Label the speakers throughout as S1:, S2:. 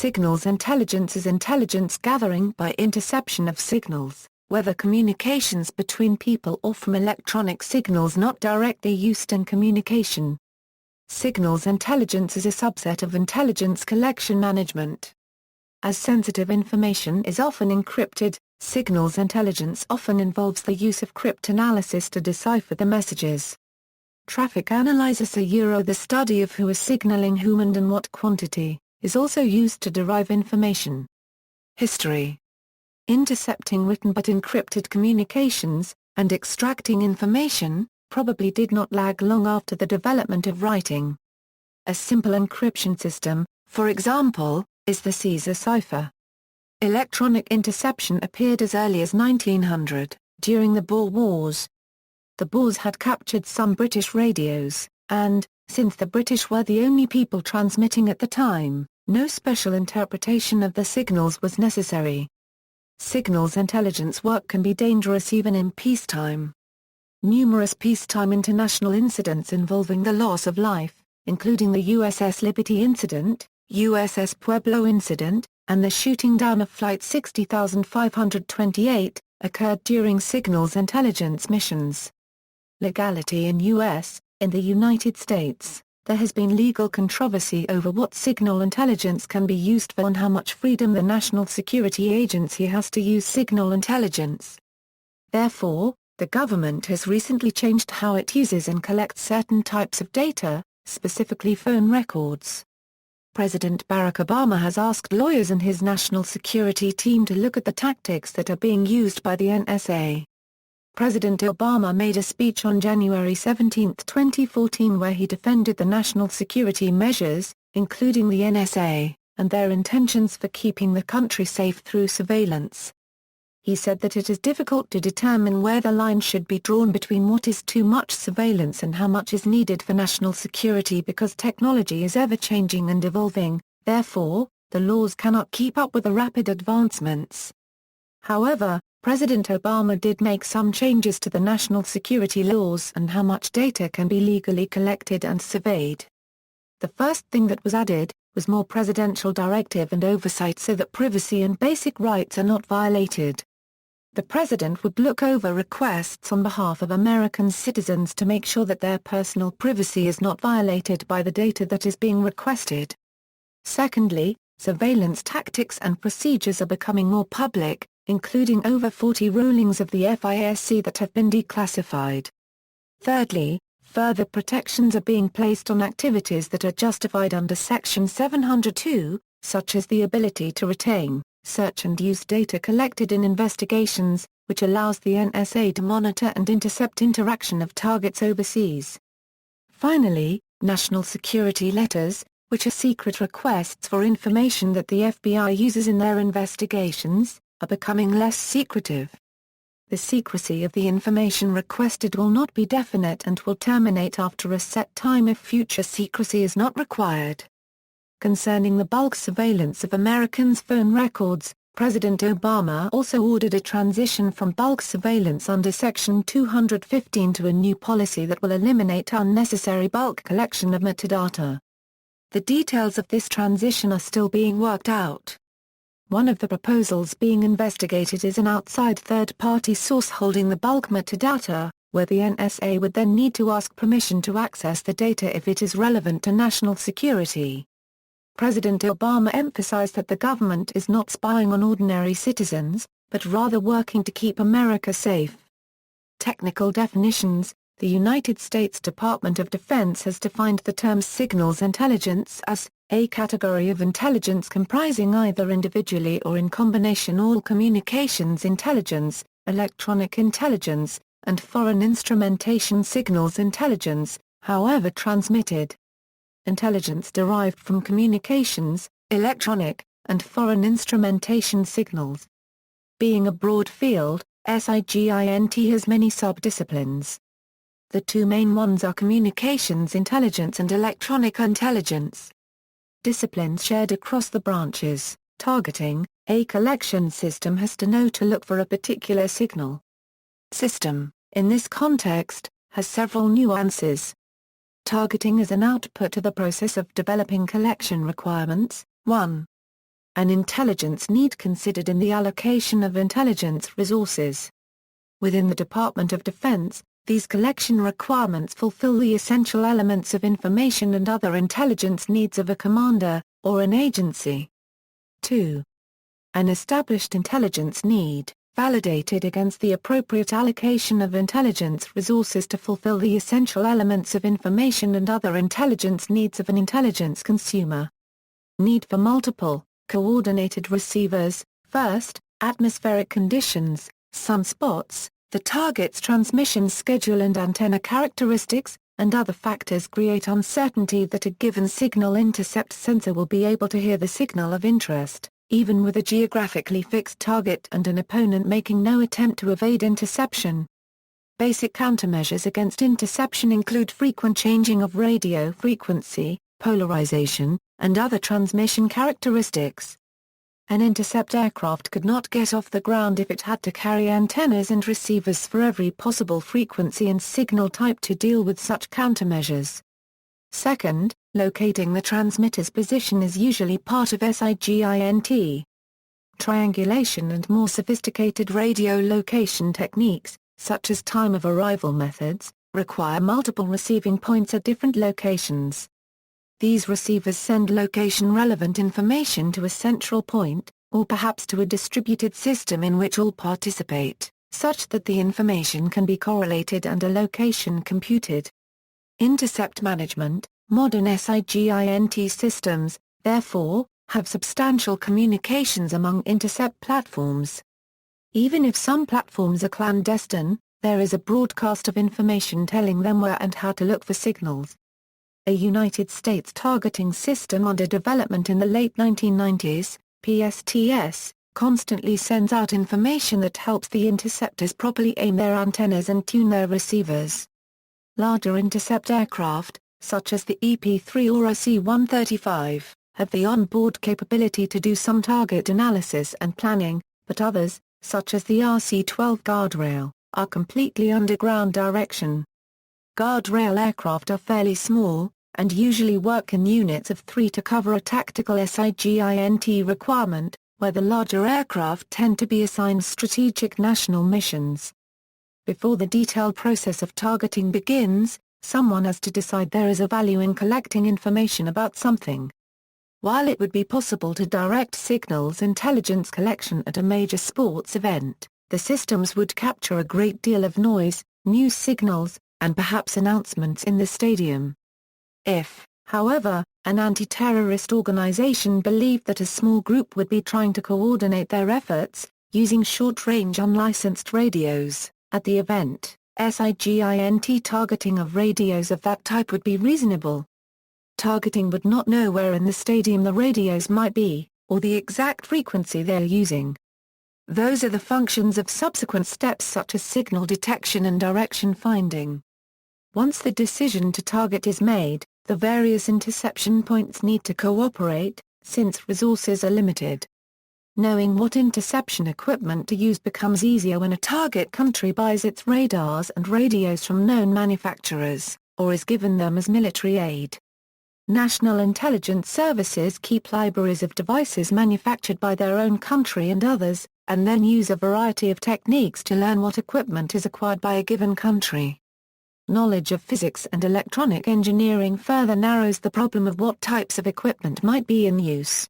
S1: Signals intelligence is intelligence gathering by interception of signals, whether communications between people or from electronic signals not directly used in communication. Signals intelligence is a subset of intelligence collection management. As sensitive information is often encrypted, signals intelligence often involves the use of cryptanalysis to decipher the messages. Traffic analysis the study of who is signaling whom and in what quantity, is also used to derive information. History. Intercepting written but encrypted communications, and extracting information, probably did not lag long after the development of writing. A simple encryption system, for example, is the Caesar cipher. Electronic interception appeared as early as 1900, during the Boer Wars. The Boers had captured some British radios, and, since the British were the only people transmitting at the time, no special interpretation of the signals was necessary. Signals intelligence work can be dangerous even in peacetime. Numerous peacetime international incidents involving the loss of life, including the USS Liberty incident, USS Pueblo incident, and the shooting down of Flight 60,528, occurred during signals intelligence missions. Legality in the United States, there has been legal controversy over what signal intelligence can be used for and how much freedom the National Security Agency has to use signal intelligence. Therefore, the government has recently changed how it uses and collects certain types of data, specifically phone records. President Barack Obama has asked lawyers and his national security team to look at the tactics that are being used by the NSA. President Obama made a speech on January 17, 2014 where he defended the national security measures, including the NSA, and their intentions for keeping the country safe through surveillance. He said that it is difficult to determine where the line should be drawn between what is too much surveillance and how much is needed for national security because technology is ever-changing and evolving, therefore, the laws cannot keep up with the rapid advancements. However, President Obama did make some changes to the national security laws and how much data can be legally collected and surveyed. The first thing that was added was more presidential directive and oversight so that privacy and basic rights are not violated. The president would look over requests on behalf of American citizens to make sure that their personal privacy is not violated by the data that is being requested. Secondly, surveillance tactics and procedures are becoming more public, including over 40 rulings of the FISC that have been declassified. Thirdly, further protections are being placed on activities that are justified under Section 702, such as the ability to retain, search and use data collected in investigations, which allows the NSA to monitor and intercept interaction of targets overseas. Finally, national security letters, which are secret requests for information that the FBI uses in their investigations, are becoming less secretive. The secrecy of the information requested will not be definite and will terminate after a set time if future secrecy is not required. Concerning the bulk surveillance of Americans' phone records, President Obama also ordered a transition from bulk surveillance under Section 215 to a new policy that will eliminate unnecessary bulk collection of metadata. The details of this transition are still being worked out. One of the proposals being investigated is an outside third-party source holding the bulk metadata, where the NSA would then need to ask permission to access the data if it is relevant to national security. President Obama emphasized that the government is not spying on ordinary citizens, but rather working to keep America safe. Technical definitions: the United States Department of Defense has defined the term signals intelligence as a category of intelligence comprising either individually or in combination all communications intelligence, electronic intelligence, and foreign instrumentation signals intelligence, however transmitted. Intelligence derived from communications, electronic, and foreign instrumentation signals. Being a broad field, SIGINT has many sub-disciplines. The two main ones are communications intelligence and electronic intelligence. Disciplines shared across the branches: targeting, a collection system has to know to look for a particular signal. System, in this context, has several nuances. Targeting is an output to the process of developing collection requirements. 1. An intelligence need considered in the allocation of intelligence resources. Within the Department of Defense, these collection requirements fulfill the essential elements of information and other intelligence needs of a commander, or an agency. 2. An established intelligence need, validated against the appropriate allocation of intelligence resources to fulfill the essential elements of information and other intelligence needs of an intelligence consumer. Need for multiple, coordinated receivers. First, atmospheric conditions, sunspots, the target's transmission schedule and antenna characteristics, and other factors create uncertainty that a given signal intercept sensor will be able to hear the signal of interest, even with a geographically fixed target and an opponent making no attempt to evade interception. Basic countermeasures against interception include frequent changing of radio frequency, polarization, and other transmission characteristics. An intercept aircraft could not get off the ground if it had to carry antennas and receivers for every possible frequency and signal type to deal with such countermeasures. Second, locating the transmitter's position is usually part of SIGINT. Triangulation and more sophisticated radio location techniques, such as time of arrival methods, require multiple receiving points at different locations. These receivers send location-relevant information to a central point, or perhaps to a distributed system in which all participate, such that the information can be correlated and a location computed. Intercept management, modern SIGINT systems, therefore, have substantial communications among intercept platforms. Even if some platforms are clandestine, there is a broadcast of information telling them where and how to look for signals. A United States targeting system under development in the late 1990s, PSTS, constantly sends out information that helps the interceptors properly aim their antennas and tune their receivers. Larger intercept aircraft, such as the EP-3 or a C-135, have the on-board capability to do some target analysis and planning, but others, such as the RC-12 Guardrail, are completely underground direction. Guardrail aircraft are fairly small, and usually work in units of 3 to cover a tactical SIGINT requirement, where the larger aircraft tend to be assigned strategic national missions. Before the detailed process of targeting begins, someone has to decide there is a value in collecting information about something. While it would be possible to direct signals intelligence collection at a major sports event, the systems would capture a great deal of noise, news signals, and perhaps announcements in the stadium. If, however, an anti-terrorist organization believed that a small group would be trying to coordinate their efforts, using short-range unlicensed radios, at the event, SIGINT targeting of radios of that type would be reasonable. Targeting would not know where in the stadium the radios might be, or the exact frequency they are using. Those are the functions of subsequent steps such as signal detection and direction finding. Once the decision to target is made, the various interception points need to cooperate, since resources are limited. Knowing what interception equipment to use becomes easier when a target country buys its radars and radios from known manufacturers, or is given them as military aid. National intelligence services keep libraries of devices manufactured by their own country and others, and then use a variety of techniques to learn what equipment is acquired by a given country. Knowledge of physics and electronic engineering further narrows the problem of what types of equipment might be in use.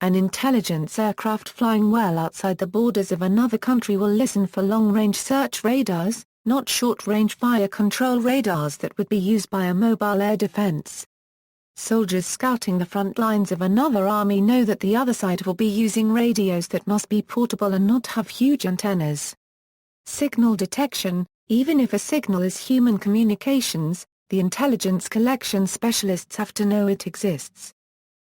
S1: An intelligence aircraft flying well outside the borders of another country will listen for long-range search radars, not short-range fire control radars that would be used by a mobile air defense. Soldiers scouting the front lines of another army know that the other side will be using radios that must be portable and not have huge antennas. Signal detection. Even if a signal is human communications, the intelligence collection specialists have to know it exists.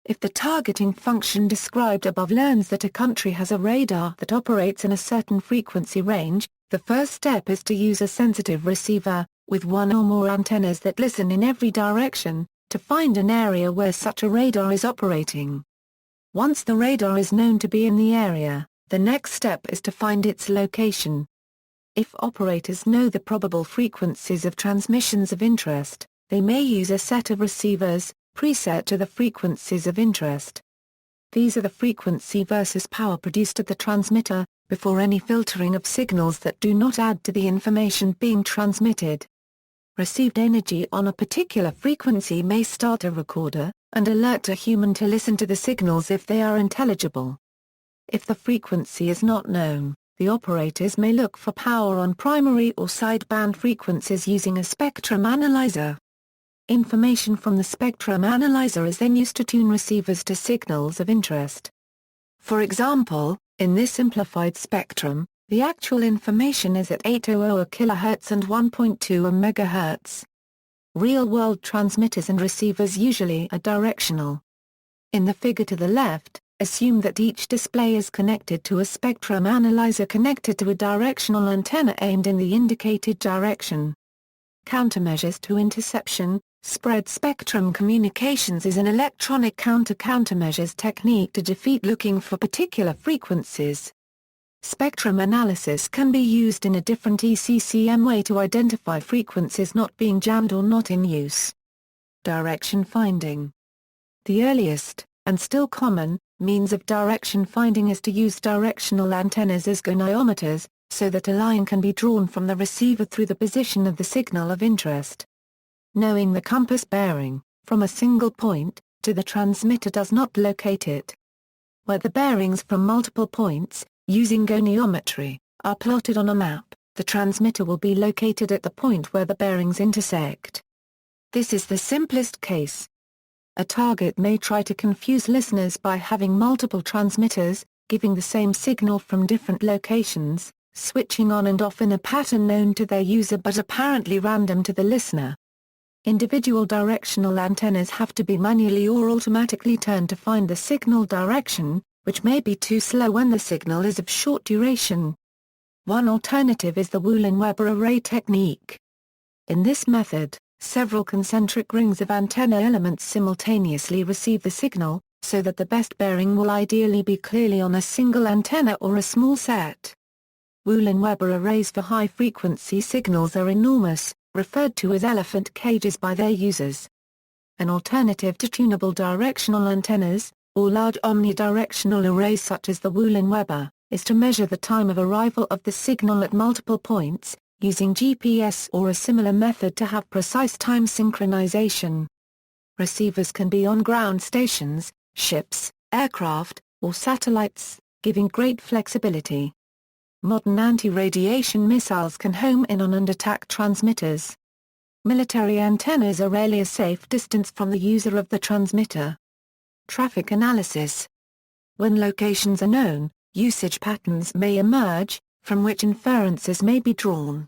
S1: If the targeting function described above learns that a country has a radar that operates in a certain frequency range, the first step is to use a sensitive receiver, with one or more antennas that listen in every direction, to find an area where such a radar is operating. Once the radar is known to be in the area, the next step is to find its location. If operators know the probable frequencies of transmissions of interest, they may use a set of receivers, preset to the frequencies of interest. These are the frequency versus power produced at the transmitter, before any filtering of signals that do not add to the information being transmitted. Received energy on a particular frequency may start a recorder, and alert a human to listen to the signals if they are intelligible. If the frequency is not known, the operators may look for power on primary or sideband frequencies using a spectrum analyzer. Information from the spectrum analyzer is then used to tune receivers to signals of interest. For example, in this simplified spectrum, the actual information is at 800 kHz and 1.2 MHz. Real-world transmitters and receivers usually are directional. In the figure to the left, assume that each display is connected to a spectrum analyzer connected to a directional antenna aimed in the indicated direction. Countermeasures to interception. Spread spectrum communications is an electronic countermeasures technique to defeat looking for particular frequencies. Spectrum analysis can be used in a different ECCM way to identify frequencies not being jammed or not in use. Direction finding. The earliest, and still common, means of direction finding is to use directional antennas as goniometers, so that a line can be drawn from the receiver through the position of the signal of interest. Knowing the compass bearing, from a single point, to the transmitter does not locate it. Where the bearings from multiple points, using goniometry, are plotted on a map, the transmitter will be located at the point where the bearings intersect. This is the simplest case. A target may try to confuse listeners by having multiple transmitters, giving the same signal from different locations, switching on and off in a pattern known to their user but apparently random to the listener. Individual directional antennas have to be manually or automatically turned to find the signal direction, which may be too slow when the signal is of short duration. One alternative is the Wulin-Weber array technique. In this method, several concentric rings of antenna elements simultaneously receive the signal, so that the best bearing will ideally be clearly on a single antenna or a small set. Wulin-Weber arrays for high-frequency signals are enormous, referred to as elephant cages by their users. An alternative to tunable directional antennas, or large omnidirectional arrays such as the Wulin-Weber, is to measure the time of arrival of the signal at multiple points, using GPS or a similar method to have precise time synchronization. Receivers can be on ground stations, ships, aircraft, or satellites, giving great flexibility. Modern anti-radiation missiles can home in on and attack transmitters. Military antennas are rarely a safe distance from the user of the transmitter. Traffic analysis. When locations are known, usage patterns may emerge, from which inferences may be drawn.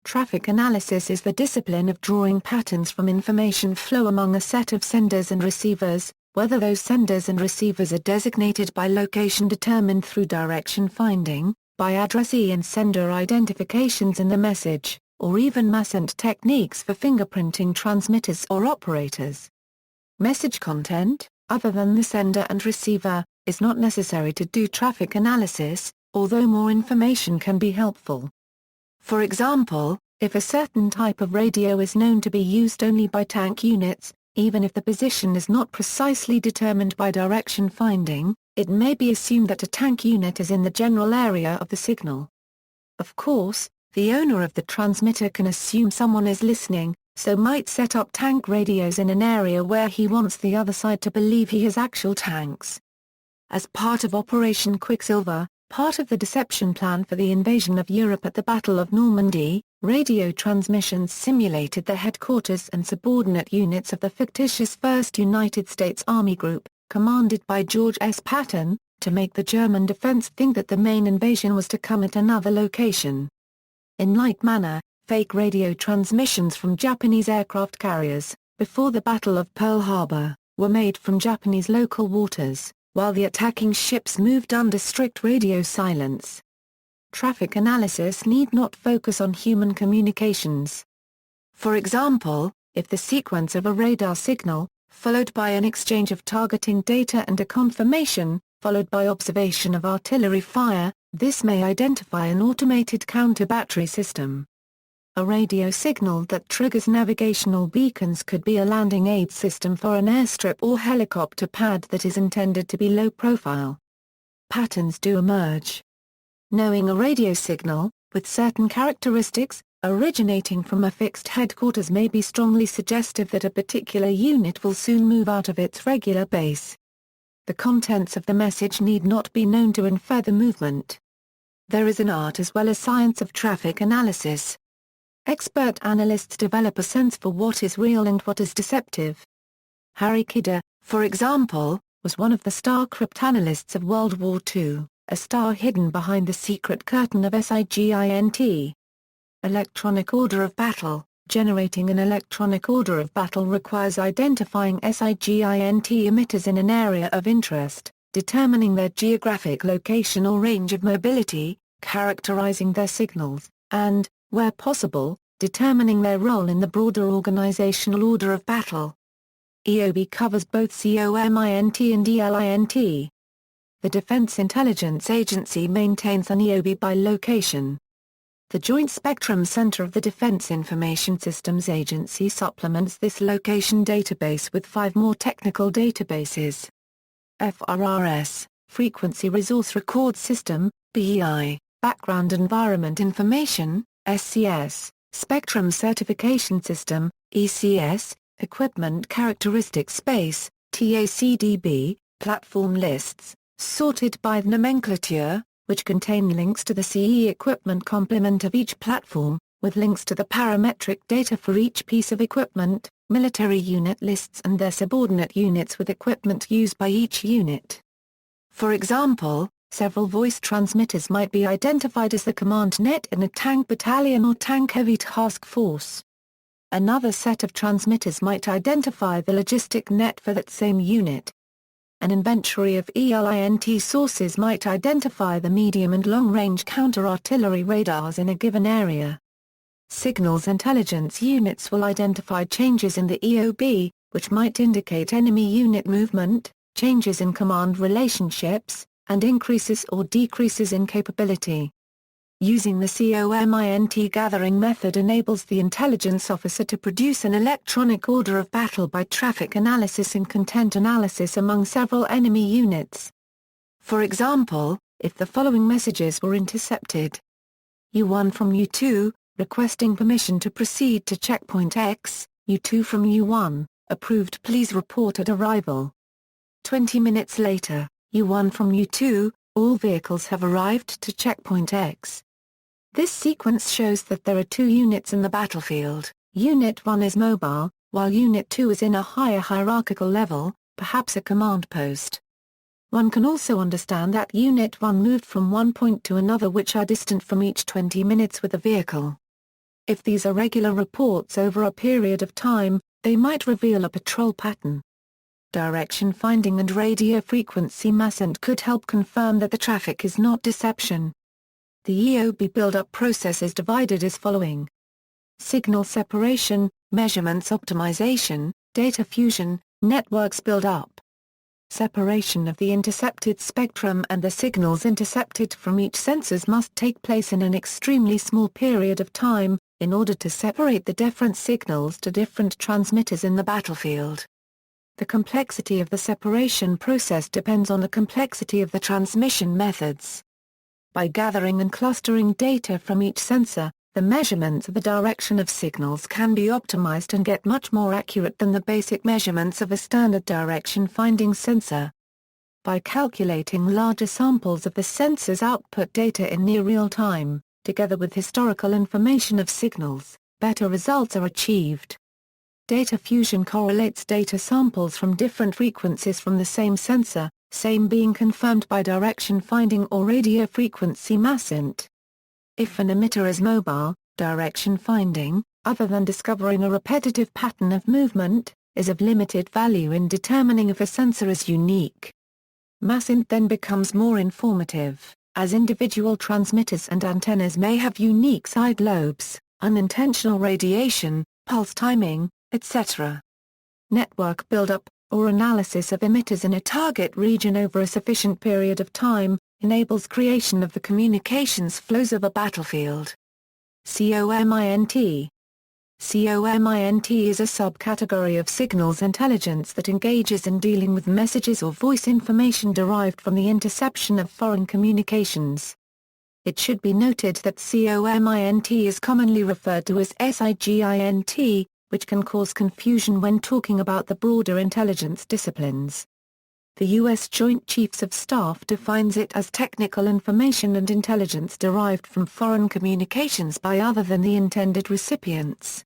S1: Traffic analysis is the discipline of drawing patterns from information flow among a set of senders and receivers, whether those senders and receivers are designated by location determined through direction finding, by addressee and sender identifications in the message, or even MASENT techniques for fingerprinting transmitters or operators. Message content, other than the sender and receiver, is not necessary to do traffic analysis, although more information can be helpful. For example, if a certain type of radio is known to be used only by tank units, even if the position is not precisely determined by direction finding, it may be assumed that a tank unit is in the general area of the signal. Of course, the owner of the transmitter can assume someone is listening, so might set up tank radios in an area where he wants the other side to believe he has actual tanks. As part of Operation Quicksilver, part of the deception plan for the invasion of Europe at the Battle of Normandy, radio transmissions simulated the headquarters and subordinate units of the fictitious 1st United States Army Group, commanded by George S. Patton, to make the German defense think that the main invasion was to come at another location. In like manner, fake radio transmissions from Japanese aircraft carriers, before the Battle of Pearl Harbor, were made from Japanese local waters, while the attacking ships moved under strict radio silence. Traffic analysis need not focus on human communications. For example, if the sequence of a radar signal, followed by an exchange of targeting data and a confirmation, followed by observation of artillery fire, this may identify an automated counter-battery system. A radio signal that triggers navigational beacons could be a landing aid system for an airstrip or helicopter pad that is intended to be low profile. Patterns do emerge. Knowing a radio signal, with certain characteristics, originating from a fixed headquarters may be strongly suggestive that a particular unit will soon move out of its regular base. The contents of the message need not be known to infer the movement. There is an art as well as science of traffic analysis. Expert analysts develop a sense for what is real and what is deceptive. Harry Kidder, for example, was one of the star cryptanalysts of World War II, a star hidden behind the secret curtain of SIGINT. Electronic order of battle. Generating an electronic order of battle requires identifying SIGINT emitters in an area of interest, determining their geographic location or range of mobility, characterizing their signals, and, where possible, determining their role in the broader organizational order of battle. EOB covers both COMINT and ELINT. The Defense Intelligence Agency maintains an EOB by location. The Joint Spectrum Center of the Defense Information Systems Agency supplements this location database with 5 more technical databases. FRRS, Frequency Resource Record System, BEI, Background Environment Information, SCS, Spectrum Certification System, ECS, Equipment Characteristic Space, TACDB, Platform Lists, sorted by nomenclature, which contain links to the CE equipment complement of each platform, with links to the parametric data for each piece of equipment, military unit lists and their subordinate units with equipment used by each unit. For example, several voice transmitters might be identified as the command net in a tank battalion or tank-heavy task force. Another set of transmitters might identify the logistic net for that same unit. An inventory of ELINT sources might identify the medium and long-range counter-artillery radars in a given area. Signals intelligence units will identify changes in the EOB, which might indicate enemy unit movement, changes in command relationships, and increases or decreases in capability. Using the COMINT gathering method enables the intelligence officer to produce an electronic order of battle by traffic analysis and content analysis among several enemy units. For example, if the following messages were intercepted. U1 from U2, requesting permission to proceed to checkpoint X, U2 from U1, approved, please report at arrival. 20 minutes later, U1 from U2, all vehicles have arrived to checkpoint X. This sequence shows that there are 2 units in the battlefield. Unit 1 is mobile, while Unit 2 is in a higher hierarchical level, perhaps a command post. One can also understand that Unit 1 moved from one point to another, which are distant from each 20 minutes with a vehicle. If these are regular reports over a period of time, they might reveal a patrol pattern. Direction finding and radio frequency massent could help confirm that the traffic is not deception. The Eob build-up process is divided as following. Signal separation, measurements optimization, data fusion, networks build-up. Separation of the intercepted spectrum and the signals intercepted from each sensors must take place in an extremely small period of time, in order to separate the different signals to different transmitters in the battlefield. The complexity of the separation process depends on the complexity of the transmission methods. By gathering and clustering data from each sensor, the measurements of the direction of signals can be optimized and get much more accurate than the basic measurements of a standard direction-finding sensor. By calculating larger samples of the sensor's output data in near real time, together with historical information of signals, better results are achieved. Data fusion correlates data samples from different frequencies from the same sensor, same being confirmed by direction finding or radio frequency massent. If an emitter is mobile, direction finding, other than discovering a repetitive pattern of movement, is of limited value in determining if a sensor is unique. Massent then becomes more informative, as individual transmitters and antennas may have unique side lobes, unintentional radiation, pulse timing, etc. Network buildup, or analysis of emitters in a target region over a sufficient period of time, enables creation of the communications flows of a battlefield. COMINT. COMINT is a subcategory of signals intelligence that engages in dealing with messages or voice information derived from the interception of foreign communications. It should be noted that COMINT is commonly referred to as SIGINT, which can cause confusion when talking about the broader intelligence disciplines. The U.S. Joint Chiefs of Staff defines it as technical information and intelligence derived from foreign communications by other than the intended recipients.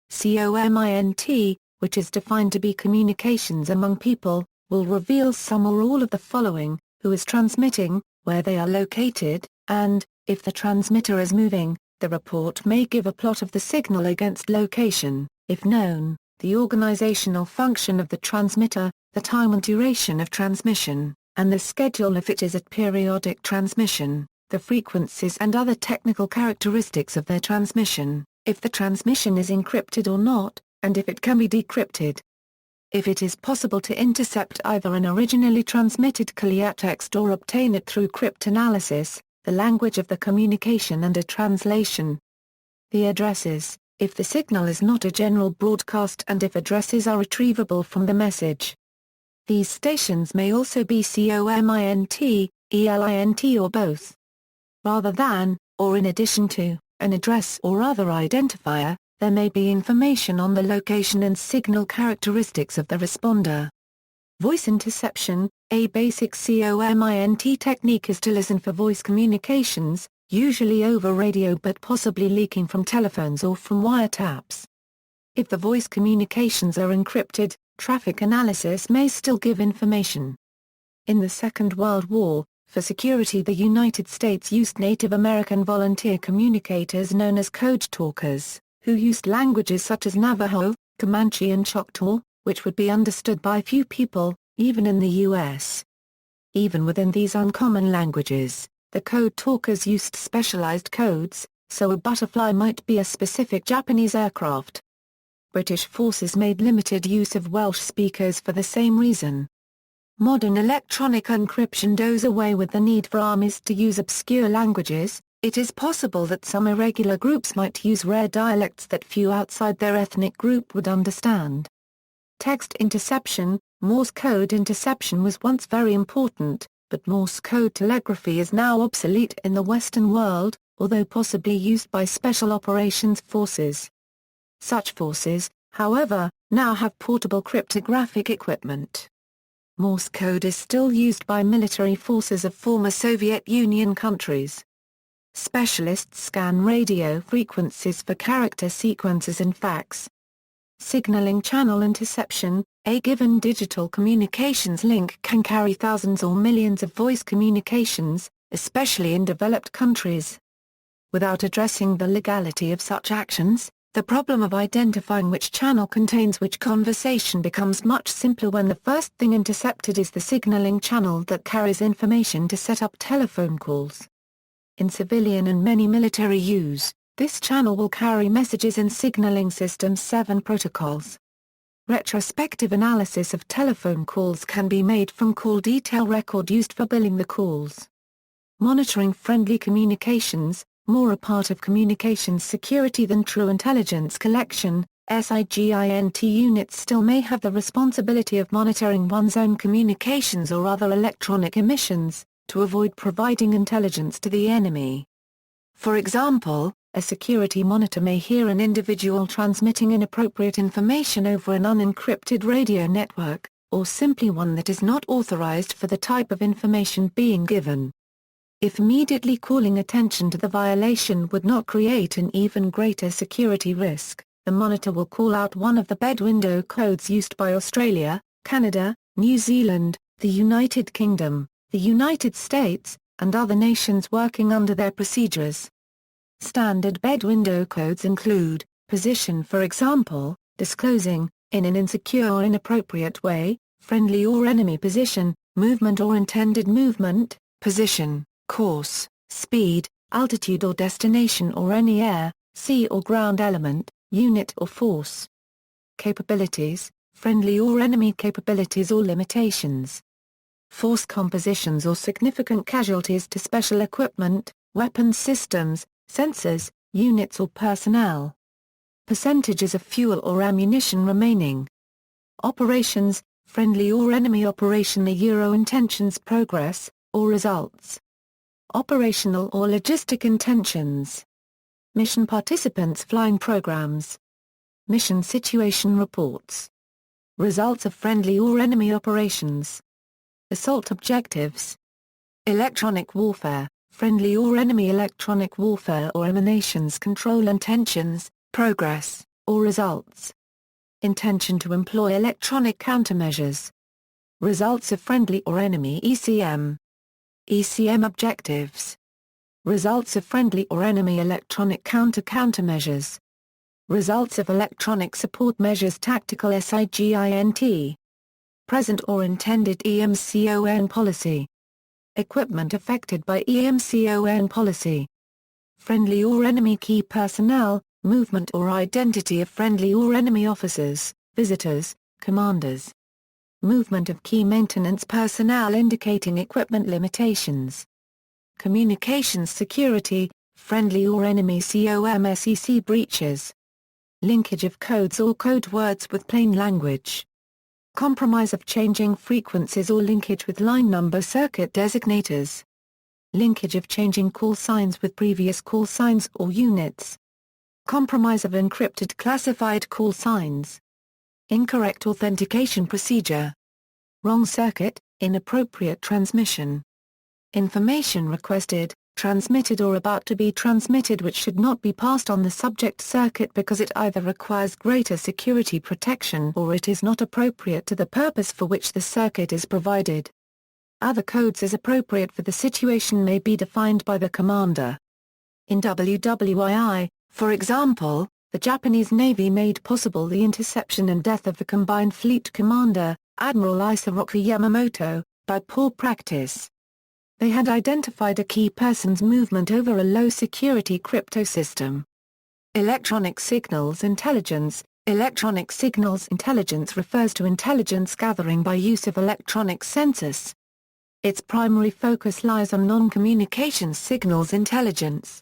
S1: COMINT, which is defined to be communications among people, will reveal some or all of the following: who is transmitting, where they are located, and, if the transmitter is moving, the report may give a plot of the signal against location, if known, the organizational function of the transmitter, the time and duration of transmission, and the schedule if it is at periodic transmission, the frequencies and other technical characteristics of their transmission, if the transmission is encrypted or not, and if it can be decrypted. If it is possible to intercept either an originally transmitted clear text or obtain it through cryptanalysis, the language of the communication and a translation. The addresses, if the signal is not a general broadcast and if addresses are retrievable from the message. These stations may also be COMINT, ELINT or both. Rather than, or in addition to, an address or other identifier, there may be information on the location and signal characteristics of the responder. Voice interception, a basic COMINT technique is to listen for voice communications, usually over radio but possibly leaking from telephones or from wiretaps. If the voice communications are encrypted, traffic analysis may still give information. In the Second World War, for security the United States used Native American volunteer communicators known as code talkers, who used languages such as Navajo, Comanche and Choctaw, which would be understood by few people, even in the U.S. Even within these uncommon languages, the code talkers used specialized codes, so a butterfly might be a specific Japanese aircraft. British forces made limited use of Welsh speakers for the same reason. Modern electronic encryption does away with the need for armies to use obscure languages. It is possible that some irregular groups might use rare dialects that few outside their ethnic group would understand. Text interception, Morse code interception was once very important, but Morse code telegraphy is now obsolete in the Western world, although possibly used by special operations forces. Such forces, however, now have portable cryptographic equipment. Morse code is still used by military forces of former Soviet Union countries. Specialists scan radio frequencies for character sequences and fax. Signaling channel interception, a given digital communications link can carry thousands or millions of voice communications, especially in developed countries. Without addressing the legality of such actions, the problem of identifying which channel contains which conversation becomes much simpler when the first thing intercepted is the signaling channel that carries information to set up telephone calls. In civilian and many military use, this channel will carry messages in Signaling System 7 protocols. Retrospective analysis of telephone calls can be made from call detail record used for billing the calls. Monitoring friendly communications, more a part of communications security than true intelligence collection. SIGINT units still may have the responsibility of monitoring one's own communications or other electronic emissions, to avoid providing intelligence to the enemy. For example, a security monitor may hear an individual transmitting inappropriate information over an unencrypted radio network, or simply one that is not authorized for the type of information being given. If immediately calling attention to the violation would not create an even greater security risk, the monitor will call out one of the bed window codes used by Australia, Canada, New Zealand, the United Kingdom, the United States, and other nations working under their procedures. Standard bed window codes include, position for example, disclosing, in an insecure or inappropriate way, friendly or enemy position, movement or intended movement, position, course, speed, altitude or destination or any air, sea or ground element, unit or force. Capabilities, friendly or enemy capabilities or limitations. Force compositions or significant casualties to special equipment, weapons systems, sensors, Units or personnel. Percentages of fuel or ammunition remaining. Operations, friendly or enemy operation intentions progress, or results. Operational or logistic intentions. Mission participants flying programs. Mission situation reports. Results of friendly or enemy operations. Assault objectives. Electronic warfare, friendly or enemy electronic warfare or emanations control intentions, progress, or results. Intention to employ electronic countermeasures. Results of friendly or enemy ECM. ECM objectives. Results of friendly or enemy electronic countermeasures. Results of electronic support measures tactical SIGINT. Present or intended EMCON policy. Equipment affected by EMCON policy. Friendly or enemy key personnel, movement or identity of friendly or enemy officers, visitors, commanders. Movement of key maintenance personnel indicating equipment limitations. Communications security, friendly or enemy COMSEC breaches. Linkage of codes or code words with plain language. Compromise of changing frequencies or linkage with line number circuit designators. Linkage of changing call signs with previous call signs or units. Compromise of encrypted classified call signs. Incorrect authentication procedure. Wrong circuit, inappropriate transmission. Information requested, transmitted or about to be transmitted which should not be passed on the subject circuit because it either requires greater security protection or it is not appropriate to the purpose for which the circuit is provided. Other codes as appropriate for the situation may be defined by the commander. In WWII, for example, the Japanese Navy made possible the interception and death of the Combined Fleet Commander, Admiral Isoroku Yamamoto, by poor practice. They had identified a key person's movement over a low-security crypto system. Electronic signals intelligence. Electronic signals intelligence refers to intelligence gathering by use of electronic sensors. Its primary focus lies on non-communications signals intelligence.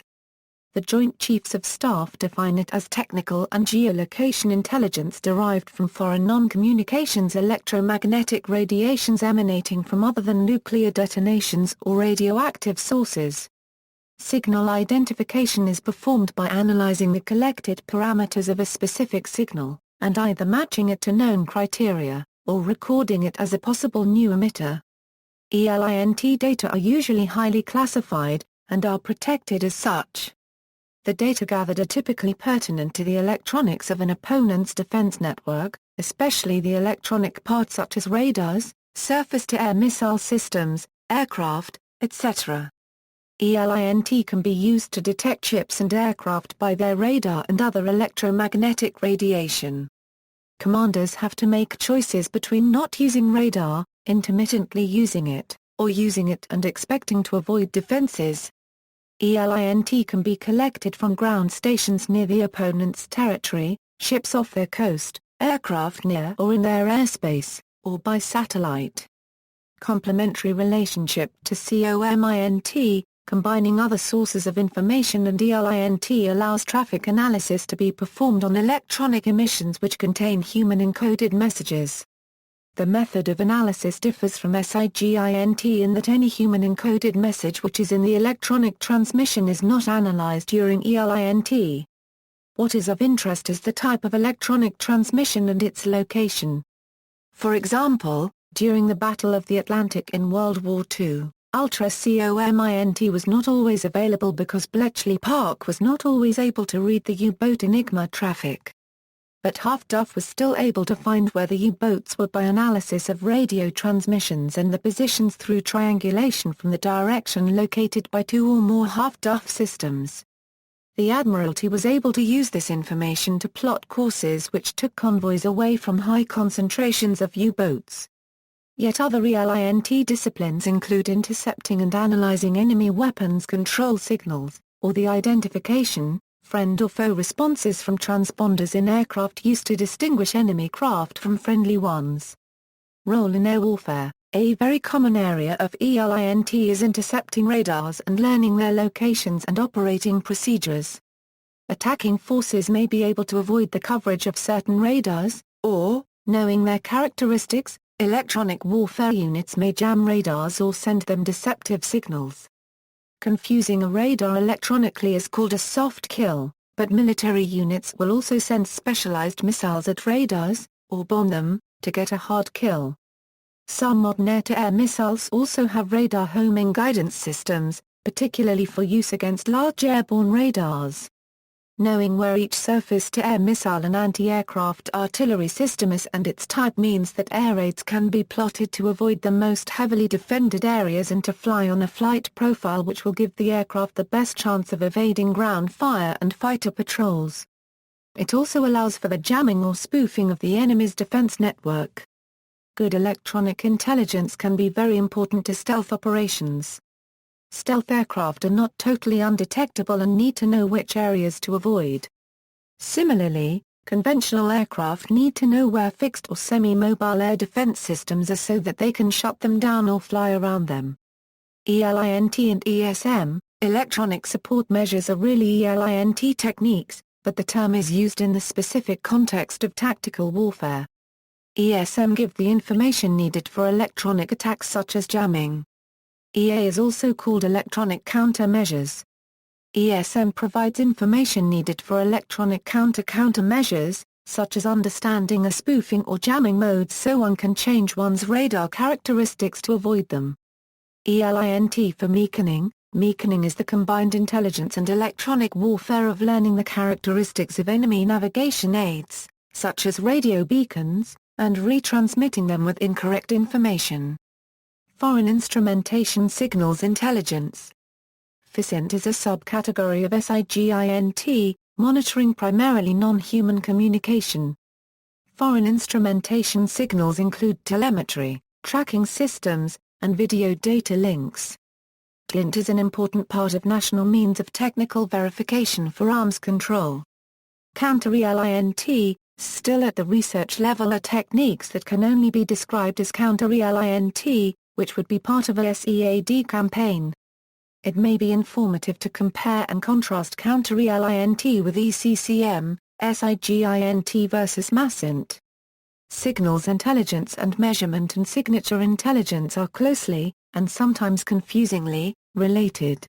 S1: The Joint Chiefs of Staff define it as technical and geolocation intelligence derived from foreign non-communications electromagnetic radiations emanating from other than nuclear detonations or radioactive sources. Signal identification is performed by analyzing the collected parameters of a specific signal, and either matching it to known criteria, or recording it as a possible new emitter. ELINT data are usually highly classified, and are protected as such. The data gathered are typically pertinent to the electronics of an opponent's defense network, especially the electronic parts such as radars, surface-to-air missile systems, aircraft, etc. ELINT can be used to detect ships and aircraft by their radar and other electromagnetic radiation. Commanders have to make choices between not using radar, intermittently using it, or using it and expecting to avoid defenses. ELINT can be collected from ground stations near the opponent's territory, ships off their coast, aircraft near or in their airspace, or by satellite. Complementary relationship to COMINT, combining other sources of information and ELINT allows traffic analysis to be performed on electronic emissions which contain human-encoded messages. The method of analysis differs from SIGINT in that any human-encoded message which is in the electronic transmission is not analyzed during ELINT. What is of interest is the type of electronic transmission and its location. For example, during the Battle of the Atlantic in World War II, ultra-COMINT was not always available because Bletchley Park was not always able to read the U-boat Enigma traffic. But Half-Duff was still able to find where the U-boats were by analysis of radio transmissions and the positions through triangulation from the direction located by two or more Half-Duff systems. The Admiralty was able to use this information to plot courses which took convoys away from high concentrations of U-boats. Yet other ELINT disciplines include intercepting and analyzing enemy weapons control signals, or the identification, friend or foe responses from transponders in aircraft used to distinguish enemy craft from friendly ones. Role in air warfare. A very common area of ELINT is intercepting radars and learning their locations and operating procedures. attacking forces may be able to avoid the coverage of certain radars, or, knowing their characteristics, electronic warfare units may jam radars or send them deceptive signals. Confusing a radar electronically is called a soft kill, but military units will also send specialized missiles at radars, or bomb them, to get a hard kill. Some modern air-to-air missiles also have radar homing guidance systems, particularly for use against large airborne radars. Knowing where each surface-to-air missile and anti-aircraft artillery system is and its type means that air raids can be plotted to avoid the most heavily defended areas and to fly on a flight profile which will give the aircraft the best chance of evading ground fire and fighter patrols. It also allows for the jamming or spoofing of the enemy's defense network. Good electronic intelligence can be very important to stealth operations. Stealth aircraft are not totally undetectable and need to know which areas to avoid. Similarly, conventional aircraft need to know where fixed or semi-mobile air defense systems are so that they can shut them down or fly around them. ELINT and ESM, electronic support measures, are really ELINT techniques, but the term is used in the specific context of tactical warfare. ESM give the information needed for electronic attacks such as jamming. EA is also called electronic countermeasures. ESM provides information needed for electronic countermeasures, such as understanding a spoofing or jamming mode so one can change one's radar characteristics to avoid them. ELINT for meaconing. Meaconing is the combined intelligence and electronic warfare of learning the characteristics of enemy navigation aids, such as radio beacons, and retransmitting them with incorrect information. Foreign instrumentation signals intelligence. SIGINT is a subcategory of SIGINT, monitoring primarily non-human communication. Foreign instrumentation signals include telemetry, tracking systems, and video data links. ELINT is an important part of national means of technical verification for arms control. Counter-ELINT, still at the research level, are techniques that can only be described as counter-ELINT, which would be part of a SEAD campaign. It may be informative to compare and contrast counter-ELINT with ECCM, SIGINT versus MASINT. Signals intelligence and measurement and signature intelligence are closely, and sometimes confusingly, related.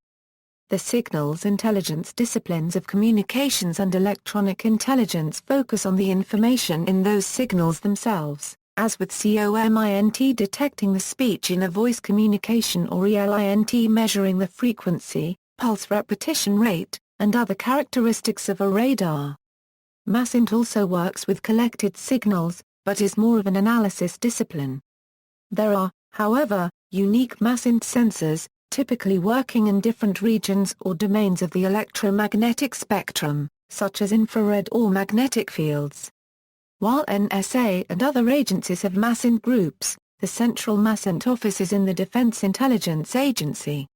S1: The signals intelligence disciplines of communications and electronic intelligence focus on the information in those signals themselves, as with COMINT detecting the speech in a voice communication or ELINT measuring the frequency, pulse repetition rate, and other characteristics of a radar. MASINT also works with collected signals, but is more of an analysis discipline. There are, however, unique MASINT sensors, typically working in different regions or domains of the electromagnetic spectrum, such as infrared or magnetic fields. While NSA and other agencies have MASINT groups, the central MASINT office is in the Defense Intelligence Agency.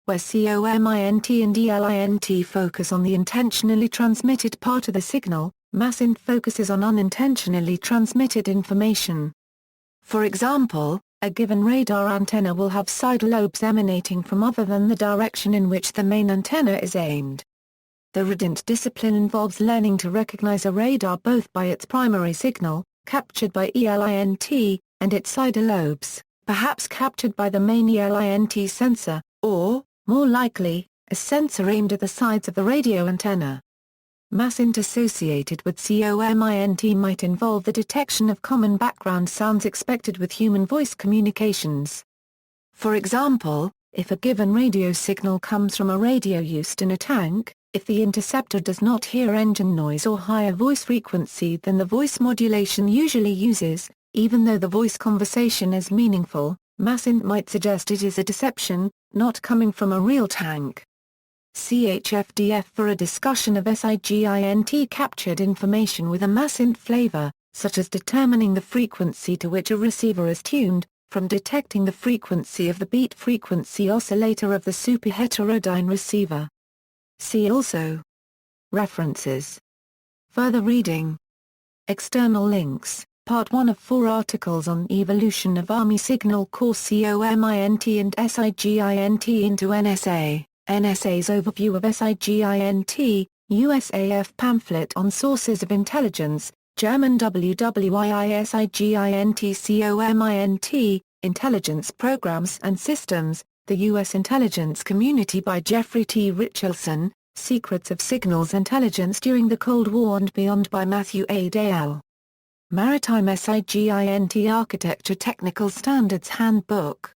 S1: Where COMINT and ELINT focus on the intentionally transmitted part of the signal, MASINT focuses on unintentionally transmitted information. For example, a given radar antenna will have side lobes emanating from other than the direction in which the main antenna is aimed. The RADINT discipline involves learning to recognize a radar both by its primary signal, captured by ELINT, and its side lobes, perhaps captured by the main ELINT sensor, or, more likely, a sensor aimed at the sides of the radio antenna. MASINT associated with COMINT might involve the detection of common background sounds expected with human voice communications. For example, if a given radio signal comes from a radio used in a tank, if the interceptor does not hear engine noise or higher voice frequency than the voice modulation usually uses, even though the voice conversation is meaningful, MASINT might suggest it is a deception, not coming from a real tank. CHFDF for a discussion of SIGINT captured information with a MASINT flavor, such as determining the frequency to which a receiver is tuned, from detecting the frequency of the beat frequency oscillator of the superheterodyne receiver. See also. References. Further reading. External links. Part 1 of 4 articles on evolution of Army Signal Corps COMINT and SIGINT into NSA, NSA's overview of SIGINT, USAF pamphlet on sources of intelligence, German WWISIGINT Intelligence Programs and Systems, The U.S. Intelligence Community by Jeffrey T. Richelson, Secrets of Signals Intelligence During the Cold War and Beyond by Matthew A. Dale. Maritime SIGINT Architecture Technical Standards Handbook.